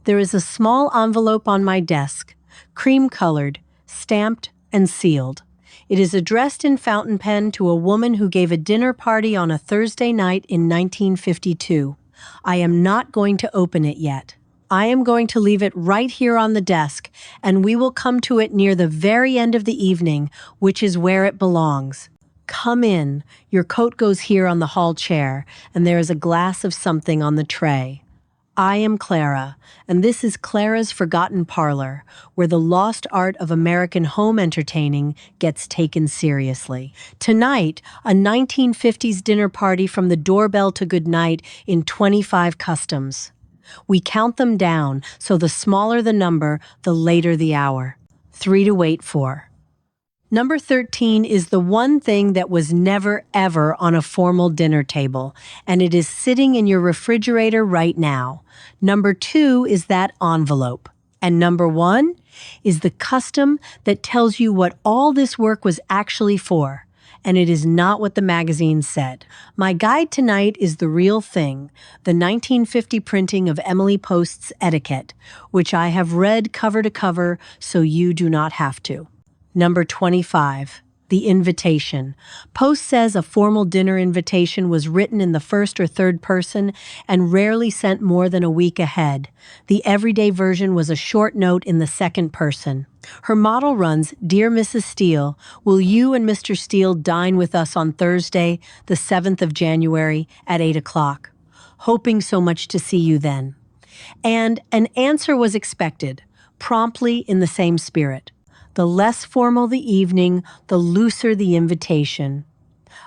There is a small envelope on my desk, cream-colored, stamped, and sealed. It is addressed in fountain pen to a woman who gave a dinner party on a Thursday night in 1952. I am not going to open it yet. I am going to leave it right here on the desk, and we will come to it near the very end of the evening, which is where it belongs. Come in. Your coat goes here on the hall chair, and there is a glass of something on the tray. I am Clara, and this is Clara's Forgotten Parlor, where the lost art of American home entertaining gets taken seriously. Tonight, a 1950s dinner party from the Doorbell to Goodnight in 25 customs. We count them down, so the smaller the number, the later the hour. 3 to wait for. Number 13 is the one thing that was never, ever on a formal dinner table, and it is sitting in your refrigerator right now. Number 2 is that envelope. And number 1 is the custom that tells you what all this work was actually for, and it is not what the magazine said. My guide tonight is the real thing, the 1950 printing of Emily Post's Etiquette, which I have read cover to cover so you do not have to. Number 25, the invitation. Post says a formal dinner invitation was written in the first or third person and rarely sent more than a week ahead. The everyday version was a short note in the second person. Her motto runs, "Dear Mrs. Steele, will you and Mr. Steele dine with us on Thursday, the 7th of January at 8 o'clock? Hoping so much to see you then." And an answer was expected, promptly in the same spirit. The less formal the evening, the looser the invitation.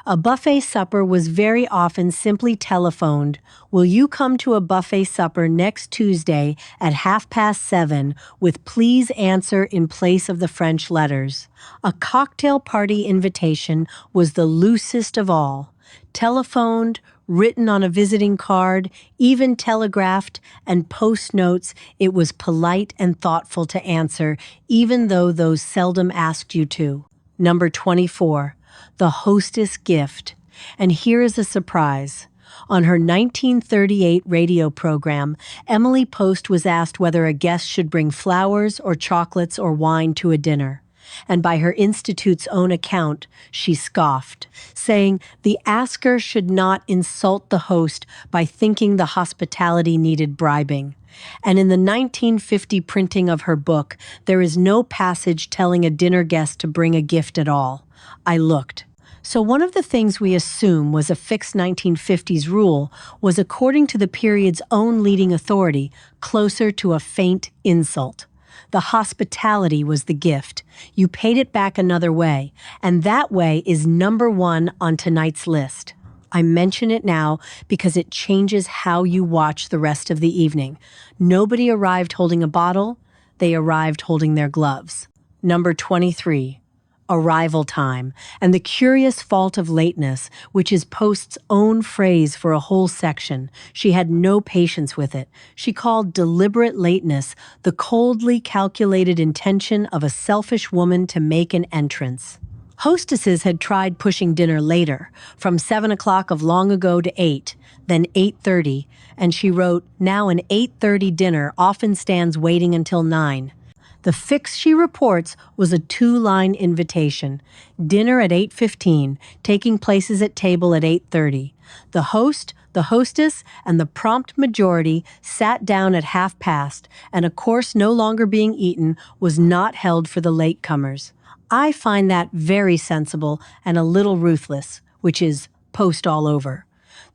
A buffet supper was very often simply telephoned, "Will you come to a buffet supper next Tuesday at 7:30 with please answer in place of the French letters?" A cocktail party invitation was the loosest of all. Telephoned, written on a visiting card, even telegraphed, and post notes, it was polite and thoughtful to answer, even though those seldom asked you to. Number 24, the hostess gift. And here is a surprise. On her 1938 radio program, Emily Post was asked whether a guest should bring flowers or chocolates or wine to a dinner. And by her institute's own account, she scoffed, saying the asker should not insult the host by thinking the hospitality needed bribing. And in the 1950 printing of her book, there is no passage telling a dinner guest to bring a gift at all. I looked. So one of the things we assume was a fixed 1950s rule was, according to the period's own leading authority, closer to a faint insult. The hospitality was the gift. You paid it back another way, and that way is number 1 on tonight's list. I mention it now because it changes how you watch the rest of the evening. Nobody arrived holding a bottle, they arrived holding their gloves. Number 23. Arrival time, and the curious fault of lateness, which is Post's own phrase for a whole section. She had no patience with it. She called deliberate lateness the coldly calculated intention of a selfish woman to make an entrance. Hostesses had tried pushing dinner later, from 7 o'clock of long ago to 8, then 8:30, and she wrote, "Now an 8:30 dinner often stands waiting until 9. The fix, she reports, was a 2-line invitation. Dinner at 8:15, taking places at table at 8:30. The host, the hostess, and the prompt majority sat down at 1:30, and a course no longer being eaten was not held for the latecomers. I find that very sensible and a little ruthless, which is Post all over.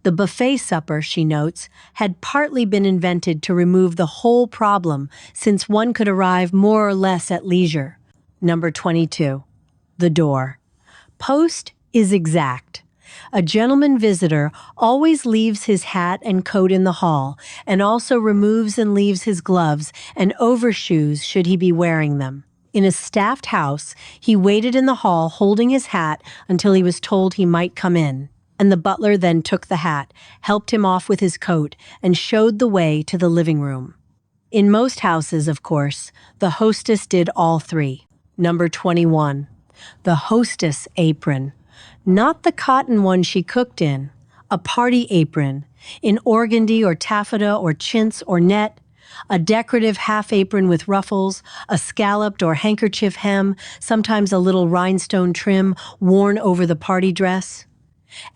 The buffet supper, she notes, had partly been invented to remove the whole problem, since one could arrive more or less at leisure. Number 22. The door. Post is exact. A gentleman visitor always leaves his hat and coat in the hall, and also removes and leaves his gloves and overshoes should he be wearing them. In a staffed house, he waited in the hall holding his hat until he was told he might come in. And the butler then took the hat, helped him off with his coat, and showed the way to the living room. In most houses, of course, the hostess did all 3. Number 21. The hostess apron. Not the cotton one she cooked in. A party apron. In organdy or taffeta or chintz or net. A decorative half apron with ruffles, a scalloped or handkerchief hem, sometimes a little rhinestone trim worn over the party dress.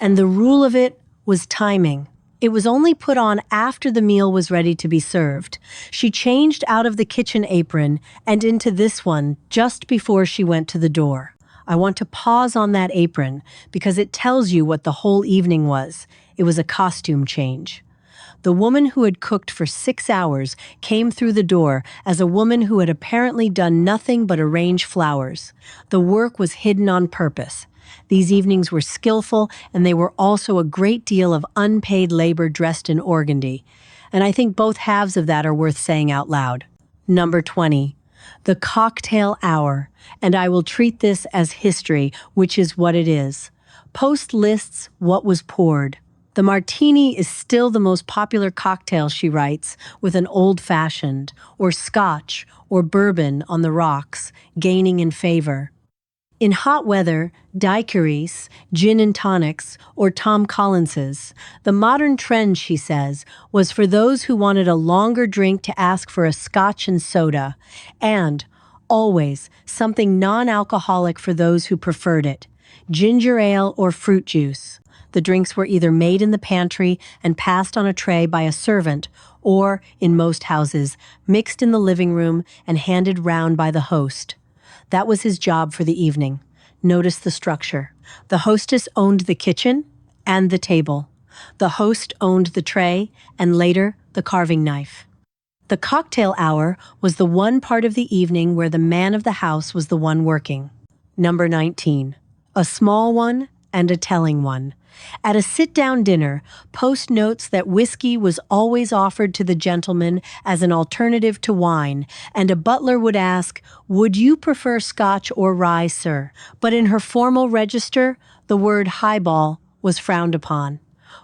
And the rule of it was timing. It was only put on after the meal was ready to be served. She changed out of the kitchen apron and into this one just before she went to the door. I want to pause on that apron because it tells you what the whole evening was. It was a costume change. The woman who had cooked for 6 hours came through the door as a woman who had apparently done nothing but arrange flowers. The work was hidden on purpose. These evenings were skillful, and they were also a great deal of unpaid labor dressed in organdy. And I think both halves of that are worth saying out loud. Number 20. The cocktail hour. And I will treat this as history, which is what it is. Post lists what was poured. The martini is still the most popular cocktail, she writes, with an old-fashioned, or scotch, or bourbon on the rocks, gaining in favor. In hot weather, daiquiris, gin and tonics, or Tom Collins's. The modern trend, she says, was for those who wanted a longer drink to ask for a scotch and soda, and, always, something non-alcoholic for those who preferred it, ginger ale or fruit juice. The drinks were either made in the pantry and passed on a tray by a servant, or, in most houses, mixed in the living room and handed round by the host. That was his job for the evening. Notice the structure. The hostess owned the kitchen and the table. The host owned the tray and later the carving knife. The cocktail hour was the one part of the evening where the man of the house was the one working. Number 19. A small one and a telling one. At a sit-down dinner, Post notes that whiskey was always offered to the gentleman as an alternative to wine, and a butler would ask, "Would you prefer scotch or rye, sir?" But in her formal register, the word highball was frowned upon.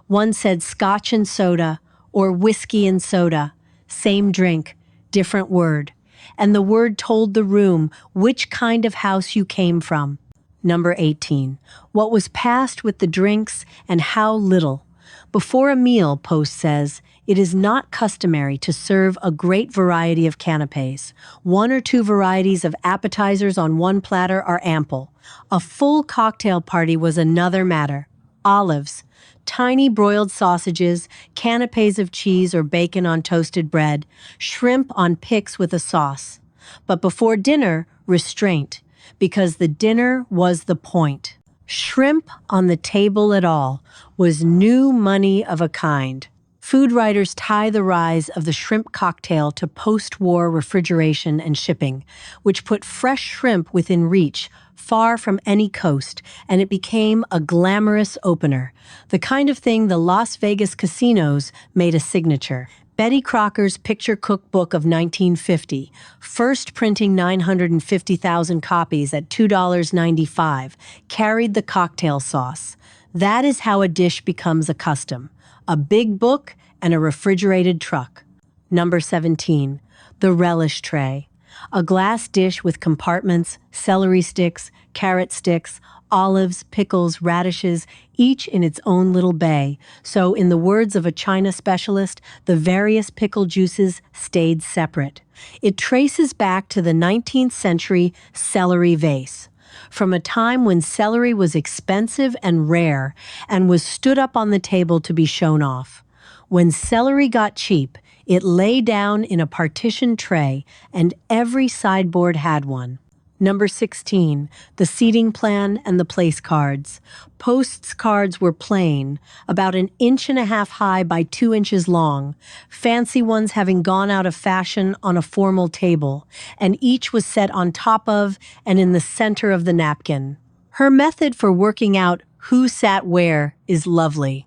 One said scotch and soda, or whiskey and soda. Same drink, different word. And the word told the room which kind of house you came from. Number 18. What was passed with the drinks and how little. Before a meal, Post says, it is not customary to serve a great variety of canapes. 1 or 2 varieties of appetizers on one platter are ample. A full cocktail party was another matter. Olives, tiny broiled sausages, canapes of cheese or bacon on toasted bread, shrimp on picks with a sauce. But before dinner, restraint. Because the dinner was the point. Shrimp on the table at all was new money of a kind. Food writers tie the rise of the shrimp cocktail to post-war refrigeration and shipping, which put fresh shrimp within reach, far from any coast, and it became a glamorous opener, the kind of thing the Las Vegas casinos made a signature. Betty Crocker's picture cookbook of 1950, first printing 950,000 copies at $2.95, carried the cocktail sauce. That is how a dish becomes a custom. A big book and a refrigerated truck. Number 17. The Relish Tray. A glass dish with compartments, celery sticks, carrot sticks, olives, pickles, radishes, each in its own little bay. So, in the words of a China specialist, the various pickle juices stayed separate. It traces back to the 19th century celery vase. From a time when celery was expensive and rare and was stood up on the table to be shown off. When celery got cheap, it lay down in a partitioned tray, and every sideboard had one. Number 16, the seating plan and the place cards. Post's cards were plain, about 1.5 inches high by 2 inches long, fancy ones having gone out of fashion on a formal table, and each was set on top of and in the center of the napkin. Her method for working out who sat where is lovely.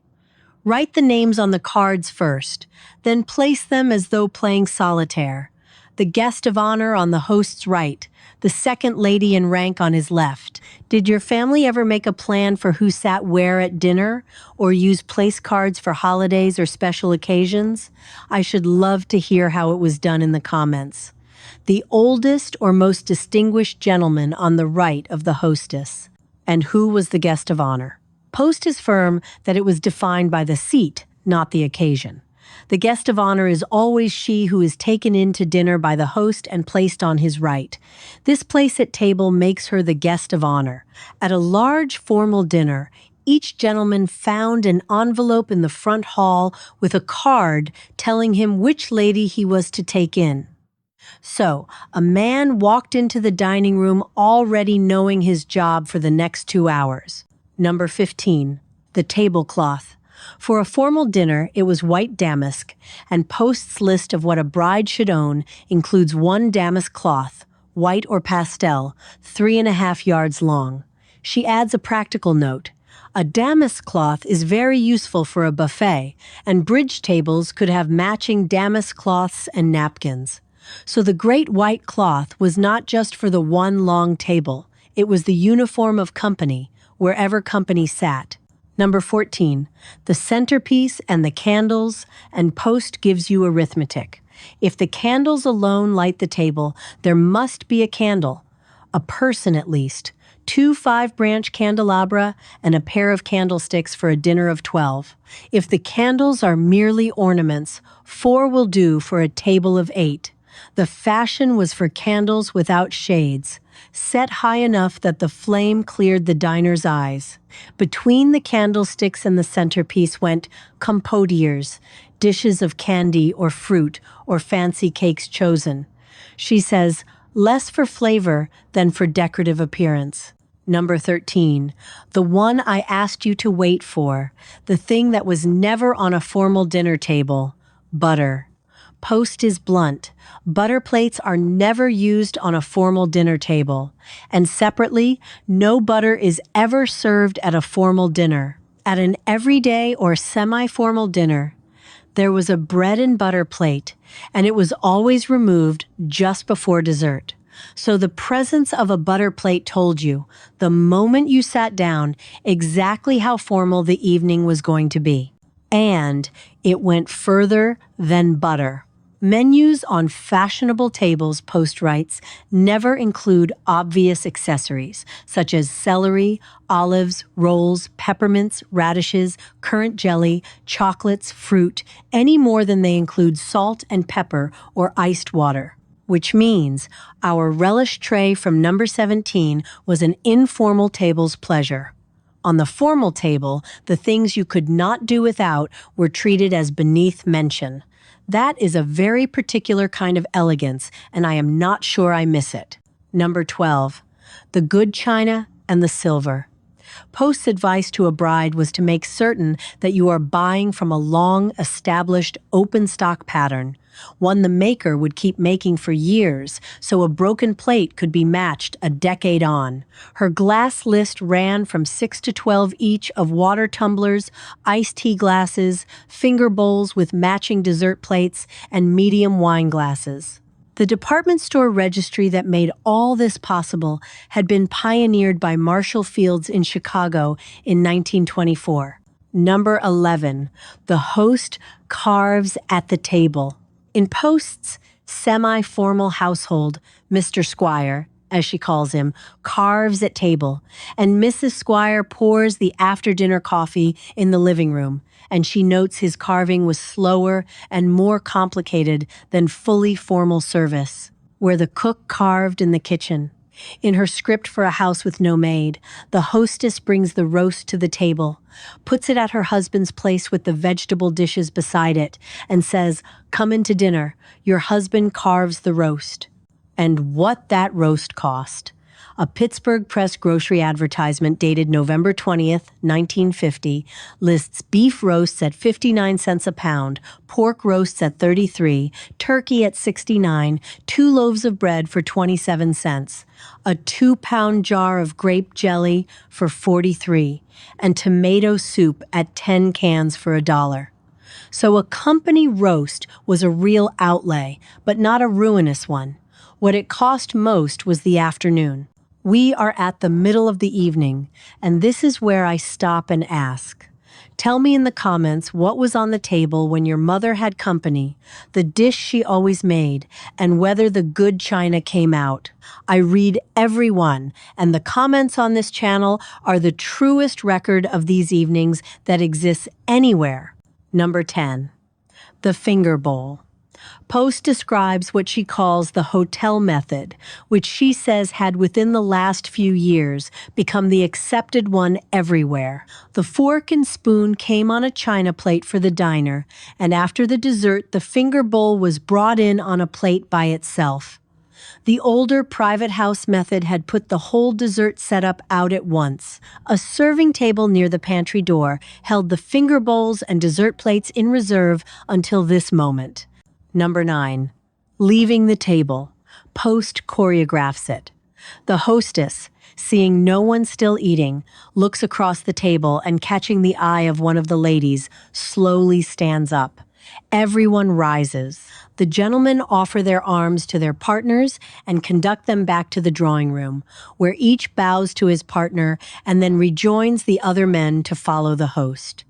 Write the names on the cards first, then place them as though playing solitaire. The guest of honor on the host's right, the second lady in rank on his left. Did your family ever make a plan for who sat where at dinner, or use place cards for holidays or special occasions? I should love to hear how it was done in the comments. The oldest or most distinguished gentleman on the right of the hostess. And who was the guest of honor? Post is firm that it was defined by the seat, not the occasion. The guest of honor is always she who is taken in to dinner by the host and placed on his right. This place at table makes her the guest of honor. At a large formal dinner, each gentleman found an envelope in the front hall with a card telling him which lady he was to take in. So, a man walked into the dining room already knowing his job for the next 2 hours. Number 15. The tablecloth. For a formal dinner, it was white damask, and Post's list of what a bride should own includes one damask cloth, white or pastel, 3.5 yards long. She adds a practical note. A damask cloth is very useful for a buffet, and bridge tables could have matching damask cloths and napkins. So the great white cloth was not just for the one long table, it was the uniform of company, wherever company sat. Number 14, the centerpiece and the candles, and Post gives you arithmetic. If the candles alone light the table, there must be a candle, a person at least, 2 5-branch candelabra, and a pair of candlesticks for a dinner of 12. If the candles are merely ornaments, 4 will do for a table of 8. The fashion was for candles without shades, set high enough that the flame cleared the diner's eyes. Between the candlesticks and the centerpiece went compotiers, dishes of candy or fruit or fancy cakes chosen. She says, less for flavor than for decorative appearance. Number 13, the one I asked you to wait for, the thing that was never on a formal dinner table, butter. Post is blunt. Butter plates are never used on a formal dinner table. And separately, no butter is ever served at a formal dinner. At an everyday or semi-formal dinner, there was a bread and butter plate, and it was always removed just before dessert. So the presence of a butter plate told you, the moment you sat down, exactly how formal the evening was going to be. And it went further than butter. Menus on fashionable tables, Post writes, never include obvious accessories, such as celery, olives, rolls, peppermints, radishes, currant jelly, chocolates, fruit, any more than they include salt and pepper or iced water. Which means our relish tray from number 17 was an informal table's pleasure. On the formal table, the things you could not do without were treated as beneath mention. That is a very particular kind of elegance, and I am not sure I miss it. Number 12. The good china and the silver. Post's advice to a bride was to make certain that you are buying from a long, established, open stock pattern, one the maker would keep making for years, so a broken plate could be matched a decade on. Her glass list ran from 6 to 12 each of water tumblers, iced tea glasses, finger bowls with matching dessert plates, and medium wine glasses. The department store registry that made all this possible had been pioneered by Marshall Fields in Chicago in 1924. Number 11, the host carves at the table. In Post's semi-formal household, Mr. Squire, as she calls him, carves at table, and Mrs. Squire pours the after-dinner coffee in the living room, and she notes his carving was slower and more complicated than fully formal service, where the cook carved in the kitchen. In her script for A House with No Maid, the hostess brings the roast to the table, puts it at her husband's place with the vegetable dishes beside it, and says, "Come in to dinner. Your husband carves the roast." And what that roast cost. A Pittsburgh Press grocery advertisement dated November 20th, 1950, lists beef roasts at 59 cents a pound, pork roasts at 33, turkey at 69, 2 loaves of bread for 27 cents, a 2-pound jar of grape jelly for 43, and tomato soup at 10 cans for $1. So a company roast was a real outlay, but not a ruinous one. What it cost most was the afternoon. We are at the middle of the evening, and this is where I stop and ask. Tell me in the comments what was on the table when your mother had company, the dish she always made, and whether the good china came out. I read every one, and the comments on this channel are the truest record of these evenings that exists anywhere. Number 10. The finger bowl. Post describes what she calls the hotel method, which she says had within the last few years become the accepted one everywhere. The fork and spoon came on a china plate for the diner, and after the dessert, the finger bowl was brought in on a plate by itself. The older private house method had put the whole dessert setup out at once. A serving table near the pantry door held the finger bowls and dessert plates in reserve until this moment. Number 9. Leaving the table. Post choreographs it. The hostess, seeing no one still eating, looks across the table and catching the eye of one of the ladies, slowly stands up. Everyone rises. The gentlemen offer their arms to their partners and conduct them back to the drawing room, where each bows to his partner and then rejoins the other men to follow the host.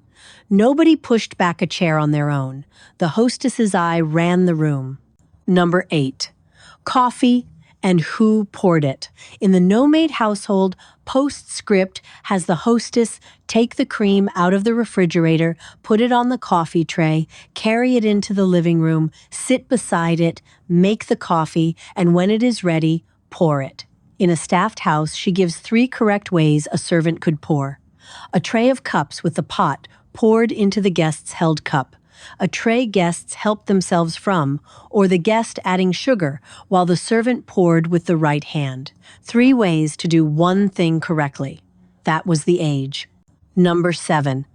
Nobody pushed back a chair on their own. The hostess's eye ran the room. Number 8. Coffee and who poured it. In the no-maid household, postscript has the hostess take the cream out of the refrigerator, put it on the coffee tray, carry it into the living room, sit beside it, make the coffee, and when it is ready, pour it. In a staffed house, she gives 3 correct ways a servant could pour. A tray of cups with the pot poured into the guest's held cup. A tray guests helped themselves from, or the guest adding sugar while the servant poured with the right hand. 3 ways to do one thing correctly. That was the age. Number 7.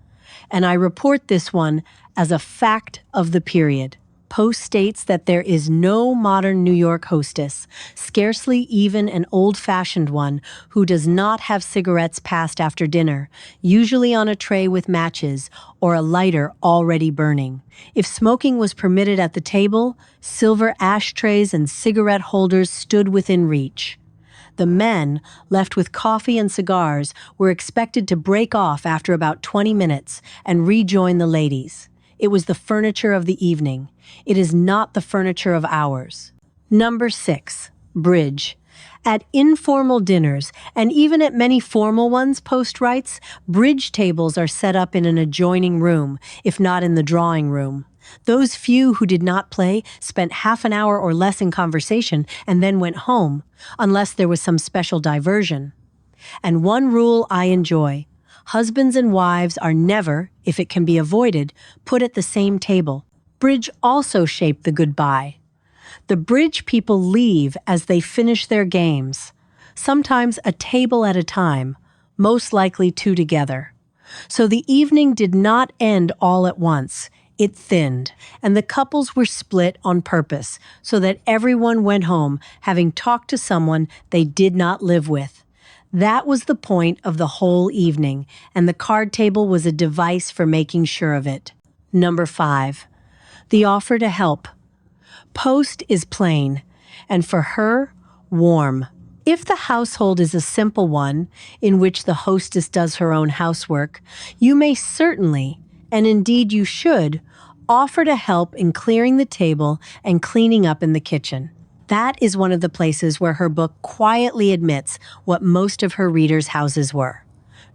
And I report this one as a fact of the period. Post states that there is no modern New York hostess, scarcely even an old-fashioned one, who does not have cigarettes passed after dinner, usually on a tray with matches or a lighter already burning. If smoking was permitted at the table, silver ashtrays and cigarette holders stood within reach. The men, left with coffee and cigars, were expected to break off after about 20 minutes and rejoin the ladies. It was the furniture of the evening. It is not the furniture of ours. Number 6. Bridge. At informal dinners, and even at many formal ones, Post writes, bridge tables are set up in an adjoining room, if not in the drawing room. Those few who did not play spent half an hour or less in conversation and then went home, unless there was some special diversion. And one rule I enjoy: husbands and wives are never, if it can be avoided, put at the same table. Bridge also shaped the goodbye. The bridge people leave as they finish their games, sometimes a table at a time, most likely 2 together. So the evening did not end all at once. It thinned, and the couples were split on purpose so that everyone went home having talked to someone they did not live with. That was the point of the whole evening, and the card table was a device for making sure of it. Number 5. The offer to help. Post is plain, and for her, warm. If the household is a simple one, in which the hostess does her own housework, you may certainly, and indeed you should, offer to help in clearing the table and cleaning up in the kitchen. That is one of the places where her book quietly admits what most of her readers' houses were.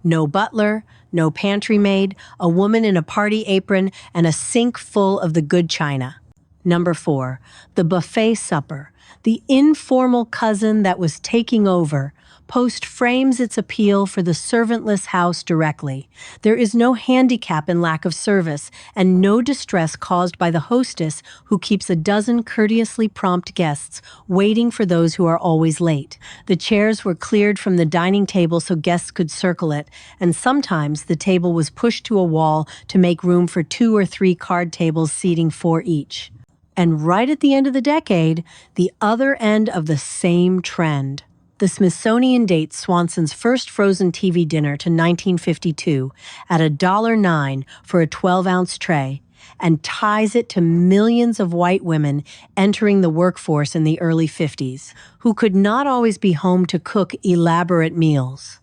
No butler, no pantry maid, a woman in a party apron, and a sink full of the good china. Number 4. The buffet supper. The informal cousin that was taking over. Post frames its appeal for the servantless house directly. There is no handicap in lack of service, and no distress caused by the hostess who keeps a dozen courteously prompt guests waiting for those who are always late. The chairs were cleared from the dining table so guests could circle it, and sometimes the table was pushed to a wall to make room for 2 or 3 card tables seating 4 each. And right at the end of the decade, the other end of the same trend. The Smithsonian dates Swanson's first frozen TV dinner to 1952 at $1.09 for a 12-ounce tray, and ties it to millions of white women entering the workforce in the early 50s, who could not always be home to cook elaborate meals.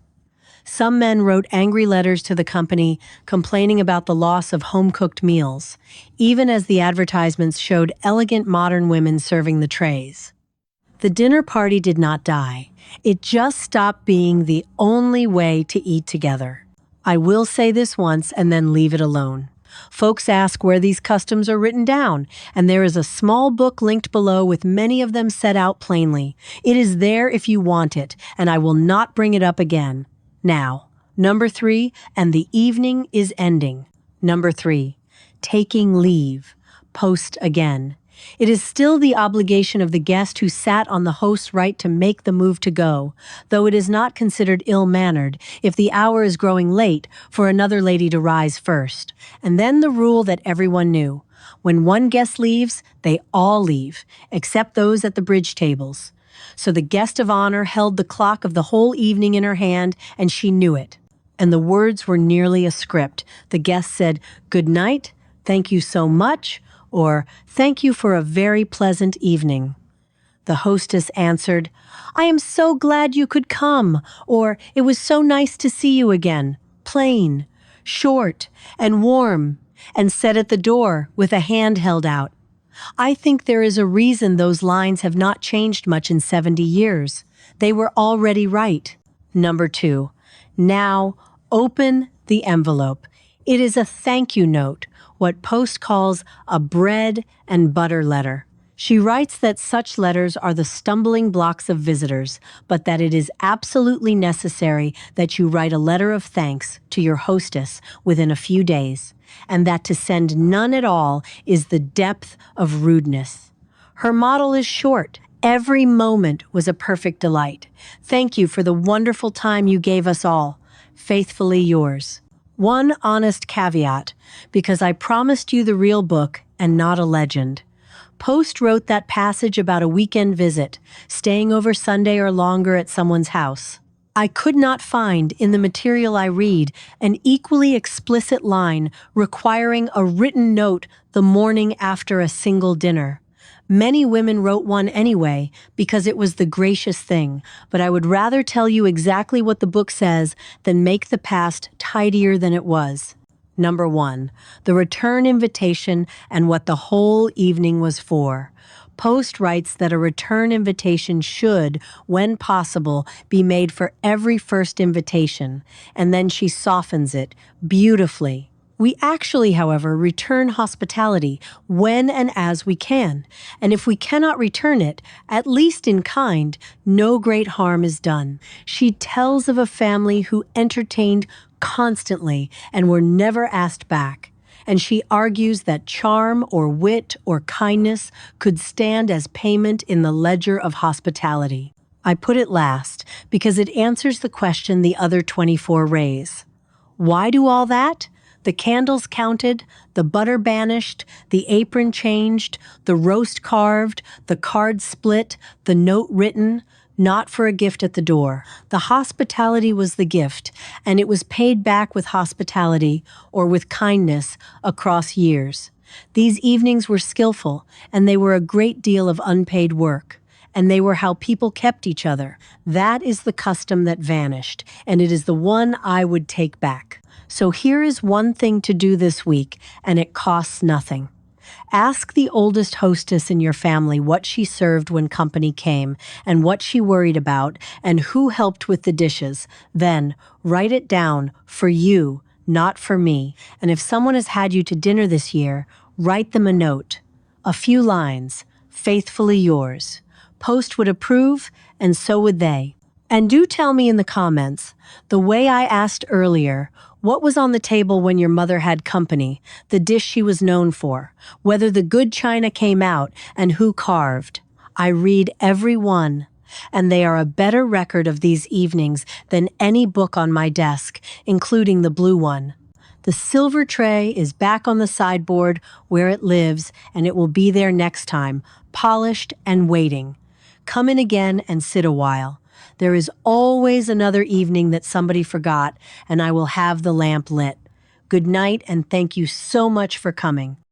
Some men wrote angry letters to the company complaining about the loss of home-cooked meals, even as the advertisements showed elegant modern women serving the trays. The dinner party did not die. It just stopped being the only way to eat together. I will say this once and then leave it alone. Folks ask where these customs are written down, and there is a small book linked below with many of them set out plainly. It is there if you want it, and I will not bring it up again. Now, number 3, and the evening is ending. Number 3, taking leave. Post again. It is still the obligation of the guest who sat on the host's right to make the move to go, though it is not considered ill-mannered if the hour is growing late for another lady to rise first. And then the rule that everyone knew. When one guest leaves, they all leave, except those at the bridge tables. So the guest of honor held the clock of the whole evening in her hand, and she knew it. And the words were nearly a script. The guest said, "Good night, thank you so much," or "Thank you for a very pleasant evening." The hostess answered, "I am so glad you could come," or "It was so nice to see you again." Plain, short, and warm, and said at the door with a hand held out. I think there is a reason those lines have not changed much in 70 years. They were already right. Number 2, now open the envelope. It is a thank you note, what Post calls a bread and butter letter. She writes that such letters are the stumbling blocks of visitors, but that it is absolutely necessary that you write a letter of thanks to your hostess within a few days, and that to send none at all is the depth of rudeness. Her model is short. Every moment was a perfect delight. Thank you for the wonderful time you gave us all. Faithfully yours. One honest caveat, because I promised you the real book and not a legend. Post wrote that passage about a weekend visit, staying over Sunday or longer at someone's house. I could not find in the material I read an equally explicit line requiring a written note the morning after a single dinner. Many women wrote one anyway because it was the gracious thing, but I would rather tell you exactly what the book says than make the past tidier than it was. Number 1, the return invitation and what the whole evening was for. Post writes that a return invitation should, when possible, be made for every first invitation, and then she softens it beautifully. We actually, however, return hospitality when and as we can, and if we cannot return it, at least in kind, no great harm is done. She tells of a family who entertained constantly and were never asked back, and she argues that charm or wit or kindness could stand as payment in the ledger of hospitality. I put it last because it answers the question the other 24 raise. Why do all that? The candles counted, the butter banished, the apron changed, the roast carved, the card split, the note written, not for a gift at the door. The hospitality was the gift, and it was paid back with hospitality or with kindness across years. These evenings were skillful, and they were a great deal of unpaid work. And they were how people kept each other. That is the custom that vanished, and it is the one I would take back. So here is one thing to do this week, and it costs nothing. Ask the oldest hostess in your family what she served when company came, and what she worried about, and who helped with the dishes. Then write it down for you, not for me. And if someone has had you to dinner this year, write them a note. A few lines. Faithfully yours. Post would approve, and so would they. And do tell me in the comments, the way I asked earlier, what was on the table when your mother had company, the dish she was known for, whether the good china came out, and who carved. I read every one, and they are a better record of these evenings than any book on my desk, including the blue one. The silver tray is back on the sideboard where it lives, and it will be there next time, polished and waiting. Come in again and sit a while. There is always another evening that somebody forgot, and I will have the lamp lit. Good night, and thank you so much for coming.